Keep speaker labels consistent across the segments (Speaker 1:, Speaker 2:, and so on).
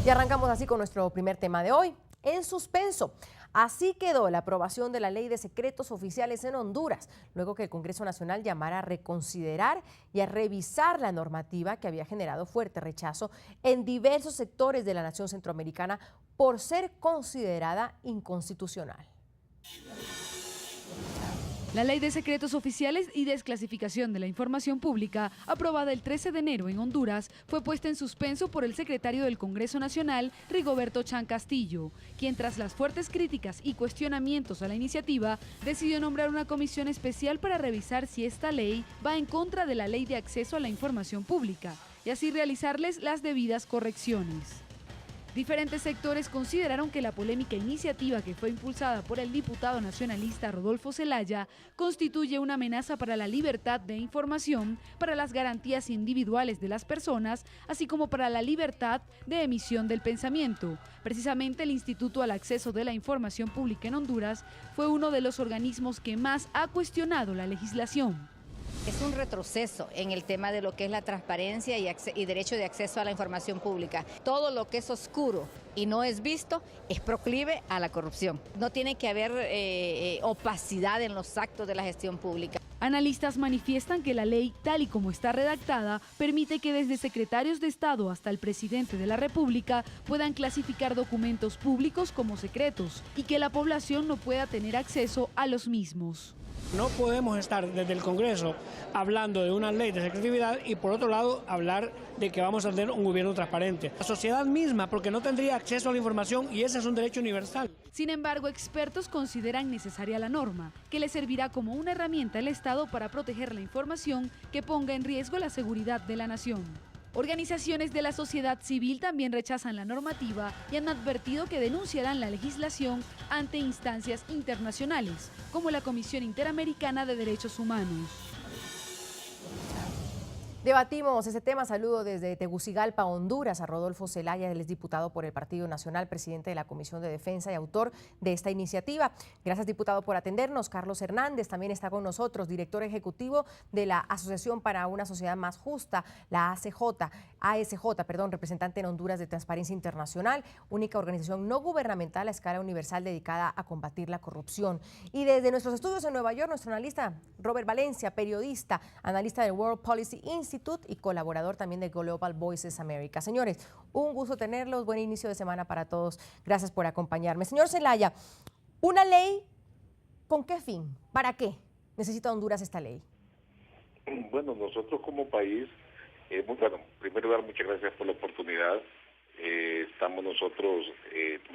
Speaker 1: Y arrancamos así con nuestro primer tema de hoy, en suspenso. Así quedó la aprobación de la Ley de Secretos Oficiales en Honduras, luego que el Congreso Nacional llamara a reconsiderar y a revisar la normativa que había generado fuerte rechazo en diversos sectores de la nación centroamericana por ser considerada inconstitucional.
Speaker 2: La Ley de Secretos Oficiales y Desclasificación de la Información Pública, aprobada el 13 de enero en Honduras, fue puesta en suspenso por el secretario del Congreso Nacional, Rigoberto Chan Castillo, quien tras las fuertes críticas y cuestionamientos a la iniciativa, decidió nombrar una comisión especial para revisar si esta ley va en contra de la Ley de Acceso a la Información Pública y así realizarles las debidas correcciones. Diferentes sectores consideraron que la polémica iniciativa que fue impulsada por el diputado nacionalista Rodolfo Zelaya constituye una amenaza para la libertad de información, para las garantías individuales de las personas, así como para la libertad de emisión del pensamiento. Precisamente el Instituto al Acceso de la Información Pública en Honduras fue uno de los organismos que más ha cuestionado la legislación.
Speaker 3: Es un retroceso en el tema de lo que es la transparencia y derecho de acceso a la información pública. Todo lo que es oscuro y no es visto es proclive a la corrupción. No tiene que haber opacidad en los actos de la gestión pública.
Speaker 2: Analistas manifiestan que la ley, tal y como está redactada, permite que desde secretarios de Estado hasta el presidente de la República puedan clasificar documentos públicos como secretos y que la población no pueda tener acceso a los mismos.
Speaker 4: No podemos estar desde el Congreso hablando de una ley de secretividad y por otro lado hablar de que vamos a tener un gobierno transparente. La sociedad misma, porque no tendría acceso a la información y ese es un derecho universal.
Speaker 2: Sin embargo, expertos consideran necesaria la norma, que le servirá como una herramienta al Estado para proteger la información que ponga en riesgo la seguridad de la nación. Organizaciones de la sociedad civil también rechazan la normativa y han advertido que denunciarán la legislación ante instancias internacionales, como la Comisión Interamericana de Derechos Humanos.
Speaker 1: Debatimos ese tema. Saludo desde Tegucigalpa, Honduras, a Rodolfo Zelaya, él es diputado por el Partido Nacional, presidente de la Comisión de Defensa y autor de esta iniciativa. Gracias, diputado, por atendernos. Carlos Hernández también está con nosotros, director ejecutivo de la Asociación para una Sociedad Más Justa, la ASJ, representante en Honduras de Transparencia Internacional, única organización no gubernamental a escala universal dedicada a combatir la corrupción. Y desde nuestros estudios en Nueva York, nuestro analista Robert Valencia, periodista, analista del World Policy Institute y colaborador también de Global Voices America. Señores, un gusto tenerlos, buen inicio de semana para todos. Gracias por acompañarme. Señor Zelaya, ¿una ley con qué fin? ¿Para qué necesita Honduras esta ley?
Speaker 5: Bueno, nosotros como país, bueno, en primer lugar, muchas gracias por la oportunidad. Estamos nosotros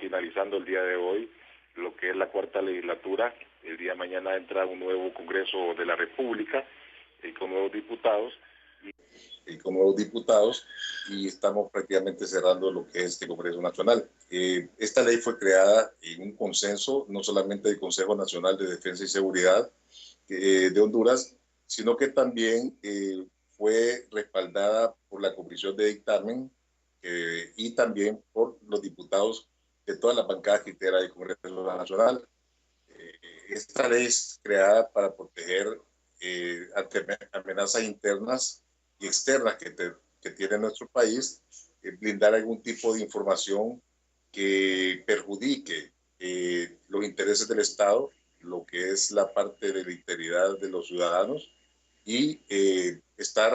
Speaker 5: finalizando el día de hoy lo que es la cuarta legislatura. El día de mañana entra un nuevo Congreso de la República con nuevos diputados. Y estamos prácticamente cerrando lo que es este Congreso Nacional. Esta ley fue creada en un consenso, no solamente del Consejo Nacional de Defensa y Seguridad de Honduras, sino que también fue respaldada por la Comisión de Dictamen y también por los diputados de todas las bancadas criteras del Congreso Nacional. Esta ley es creada para proteger ante amenazas internas y externas que tiene nuestro país, blindar algún tipo de información que perjudique los intereses del Estado, lo que es la parte de la integridad de los ciudadanos y estar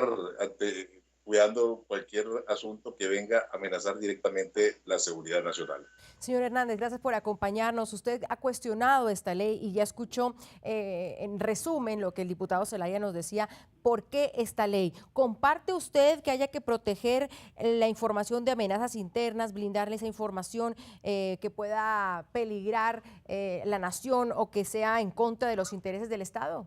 Speaker 5: cuidando cualquier asunto que venga a amenazar directamente la seguridad nacional.
Speaker 1: Señor Hernández, gracias por acompañarnos. Usted ha cuestionado esta ley y ya escuchó en resumen lo que el diputado Zelaya nos decía. ¿Por qué esta ley? ¿Comparte usted que haya que proteger la información de amenazas internas, blindarle esa información que pueda peligrar la nación o que sea en contra de los intereses del Estado?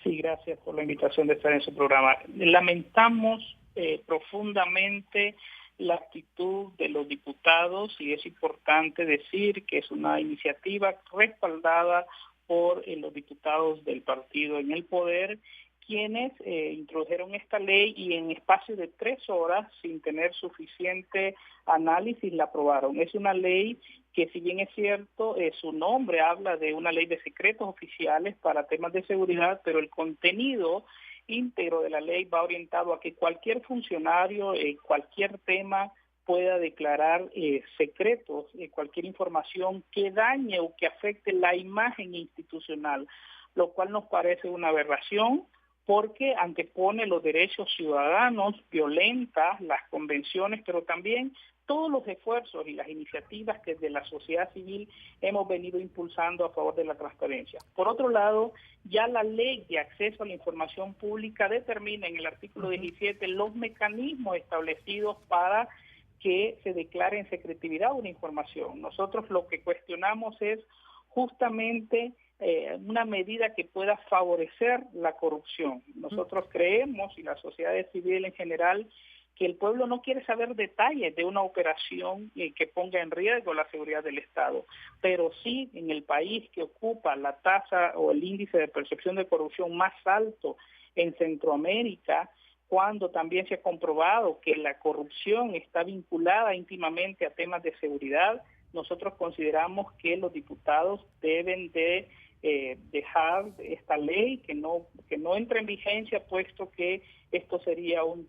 Speaker 6: Sí, gracias por la invitación de estar en su programa. Lamentamos profundamente la actitud de los diputados y es importante decir que es una iniciativa respaldada por los diputados del partido en el poder, quienes introdujeron esta ley y en espacio de 3 horas, sin tener suficiente análisis, la aprobaron. Es una ley que, si bien es cierto, su nombre habla de una ley de secretos oficiales para temas de seguridad, pero el contenido íntegro de la ley va orientado a que cualquier funcionario, cualquier tema pueda declarar secretos cualquier información que dañe o que afecte la imagen institucional, lo cual nos parece una aberración porque antepone los derechos ciudadanos, violenta las convenciones, pero también todos los esfuerzos y las iniciativas que desde la sociedad civil hemos venido impulsando a favor de la transparencia. Por otro lado, ya la ley de acceso a la información pública determina en el artículo 17 los mecanismos establecidos para que se declare en secretividad una información. Nosotros lo que cuestionamos es justamente una medida que pueda favorecer la corrupción. Nosotros creemos, y la sociedad civil en general, que el pueblo no quiere saber detalles de una operación que ponga en riesgo la seguridad del Estado, pero sí en el país que ocupa la tasa o el índice de percepción de corrupción más alto en Centroamérica, cuando también se ha comprobado que la corrupción está vinculada íntimamente a temas de seguridad, nosotros consideramos que los diputados deben de dejar esta ley, que no entre en vigencia, puesto que esto sería un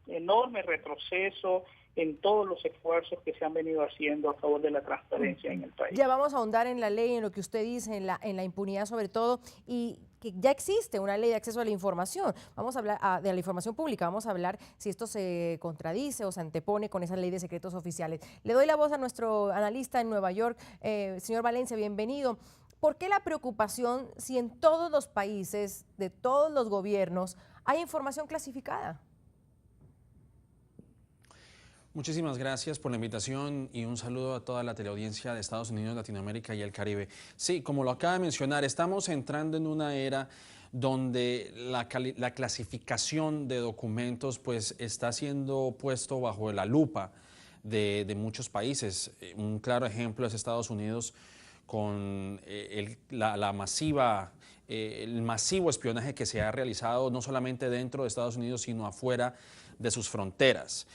Speaker 6: enorme retroceso en todos los esfuerzos que se han venido haciendo a favor de la transparencia en el país.
Speaker 1: Ya vamos a ahondar en la ley, en lo que usted dice, en la impunidad sobre todo, y que ya existe una ley de acceso a la información. Vamos a hablar de la información pública, vamos a hablar si esto se contradice o se antepone con esa ley de secretos oficiales. Le doy la voz a nuestro analista en Nueva York, señor Valencia, bienvenido. ¿Por qué la preocupación si en todos los países, de todos los gobiernos, hay información clasificada?
Speaker 7: Muchísimas gracias por la invitación y un saludo a toda la teleaudiencia de Estados Unidos, Latinoamérica y el Caribe. Sí, como lo acaba de mencionar, estamos entrando en una era donde la clasificación de documentos pues está siendo puesto bajo la lupa de muchos países. Un claro ejemplo es Estados Unidos con el masivo espionaje que se ha realizado no solamente dentro de Estados Unidos, sino afuera de sus fronteras.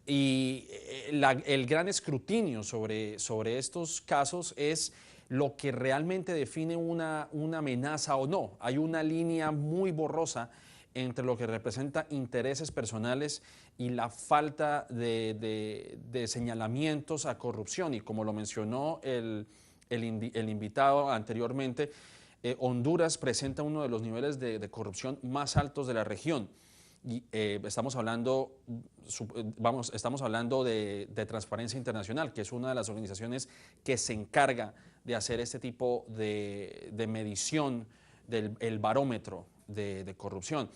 Speaker 7: Y el gran escrutinio sobre estos casos es lo que realmente define una amenaza o no. Hay una línea muy borrosa entre lo que representa intereses personales y la falta de señalamientos a corrupción. Y como lo mencionó el invitado anteriormente, Honduras presenta uno de los niveles de corrupción más altos de la región. Y estamos hablando de Transparencia Internacional, que es una de las organizaciones que se encarga de hacer este tipo de medición del barómetro de corrupción.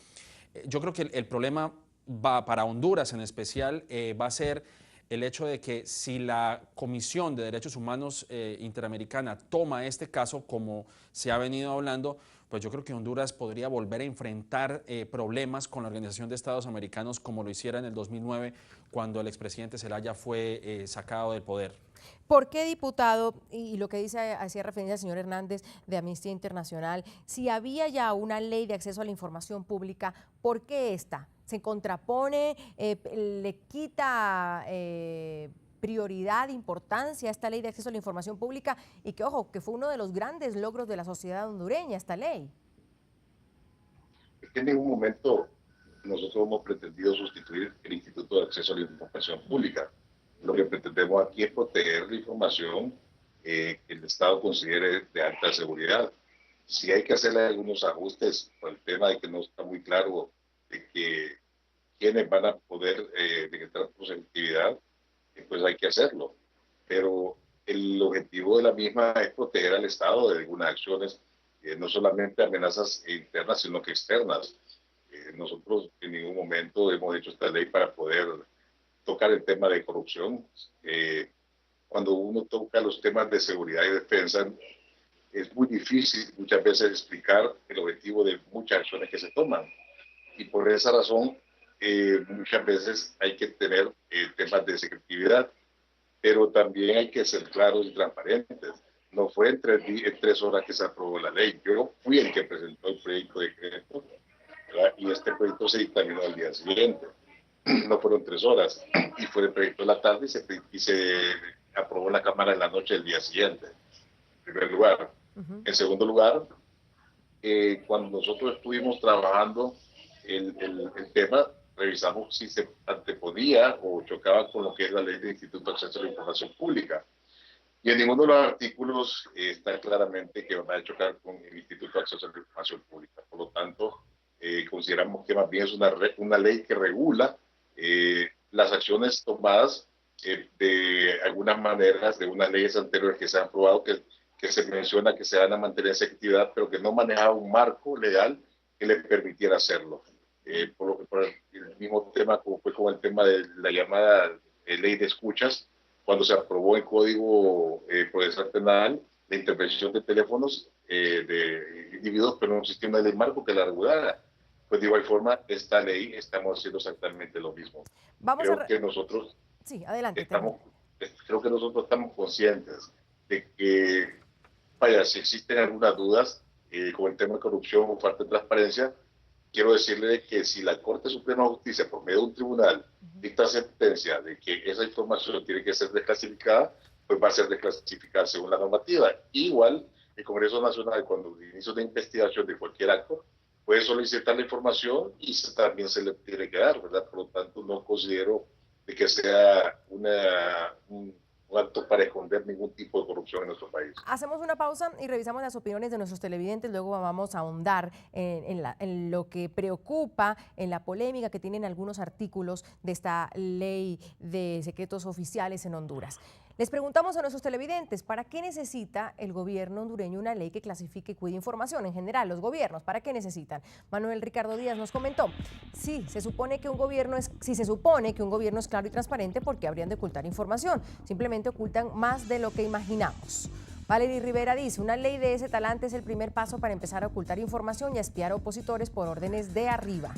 Speaker 7: Yo creo que el problema para Honduras en especial va a ser el hecho de que si la Comisión de Derechos Humanos Interamericana toma este caso como se ha venido hablando, pues yo creo que Honduras podría volver a enfrentar problemas con la Organización de Estados Americanos como lo hiciera en el 2009 cuando el expresidente Zelaya fue sacado del poder.
Speaker 1: ¿Por qué, diputado, y lo que hacía referencia el señor Hernández de Amnistía Internacional, si había ya una ley de acceso a la información pública, ¿por qué esta? ¿Se contrapone, le quita prioridad, importancia a esta ley de acceso a la información pública? Y que, ojo, que fue uno de los grandes logros de la sociedad hondureña, esta ley.
Speaker 5: Es que en ningún momento nosotros hemos pretendido sustituir el Instituto de Acceso a la Información Pública. Lo que pretendemos aquí es proteger la información que el Estado considere de alta seguridad. Si hay que hacerle algunos ajustes por el tema de que no está muy claro de que quiénes van a poder decretar por selectividad, pues hay que hacerlo. Pero el objetivo de la misma es proteger al Estado de algunas acciones, no solamente amenazas internas, sino que externas. Nosotros en ningún momento hemos hecho esta ley para poder tocar el tema de corrupción. Cuando uno toca los temas de seguridad y defensa, es muy difícil muchas veces explicar el objetivo de muchas acciones que se toman. Y por esa razón, muchas veces hay que tener temas de secretividad, pero también hay que ser claros y transparentes. No fue en 3 horas que se aprobó la ley. Yo fui el que presentó el proyecto de decreto, ¿verdad? Y este proyecto se dictaminó al día siguiente. No fueron 3 horas. Y fue el proyecto de la tarde y se aprobó en la Cámara en la noche del día siguiente, en primer lugar. En segundo lugar, cuando nosotros estuvimos trabajando el tema, revisamos si se anteponía o chocaba con lo que es la ley del Instituto de Acceso a la Información Pública. Y en ninguno de los artículos está claramente que van a chocar con el Instituto de Acceso a la Información Pública. Por lo tanto, consideramos que más bien es una ley que regula las acciones tomadas de algunas maneras de unas leyes anteriores que se han aprobado que se menciona que se van a mantener esa actividad, pero que no manejaba un marco legal que le permitiera hacerlo. Por el mismo tema, como fue con el tema de la llamada ley de escuchas, cuando se aprobó el Código Procesal Penal, la intervención de teléfonos de individuos, pero no existía una ley marco que la regulara. Pues de igual forma, esta ley estamos haciendo exactamente lo mismo. Creo que nosotros creo que nosotros estamos conscientes de que, vaya, si existen algunas dudas con el tema de corrupción o falta de transparencia, quiero decirle que si la Corte Suprema de Justicia, por medio de un tribunal, dicta sentencia de que esa información tiene que ser desclasificada, pues va a ser desclasificada según la normativa. Igual, el Congreso Nacional, cuando inicia una investigación de cualquier acto, puede solicitar la información y también se le tiene que dar, ¿verdad? Por lo tanto, no considero de que sea un acto para esconder ningún tipo de corrupción en nuestro país.
Speaker 1: Hacemos una pausa y revisamos las opiniones de nuestros televidentes, luego vamos a ahondar en lo que preocupa, en la polémica que tienen algunos artículos de esta ley de secretos oficiales en Honduras. Les preguntamos a nuestros televidentes, ¿para qué necesita el gobierno hondureño una ley que clasifique y cuide información? En general, los gobiernos, ¿para qué necesitan? Manuel Ricardo Díaz nos comentó, si se supone que un gobierno es claro y transparente, ¿por qué habrían de ocultar información? Simplemente ocultan más de lo que imaginamos. Valery Rivera dice, una ley de ese talante es el primer paso para empezar a ocultar información y a espiar a opositores por órdenes de arriba.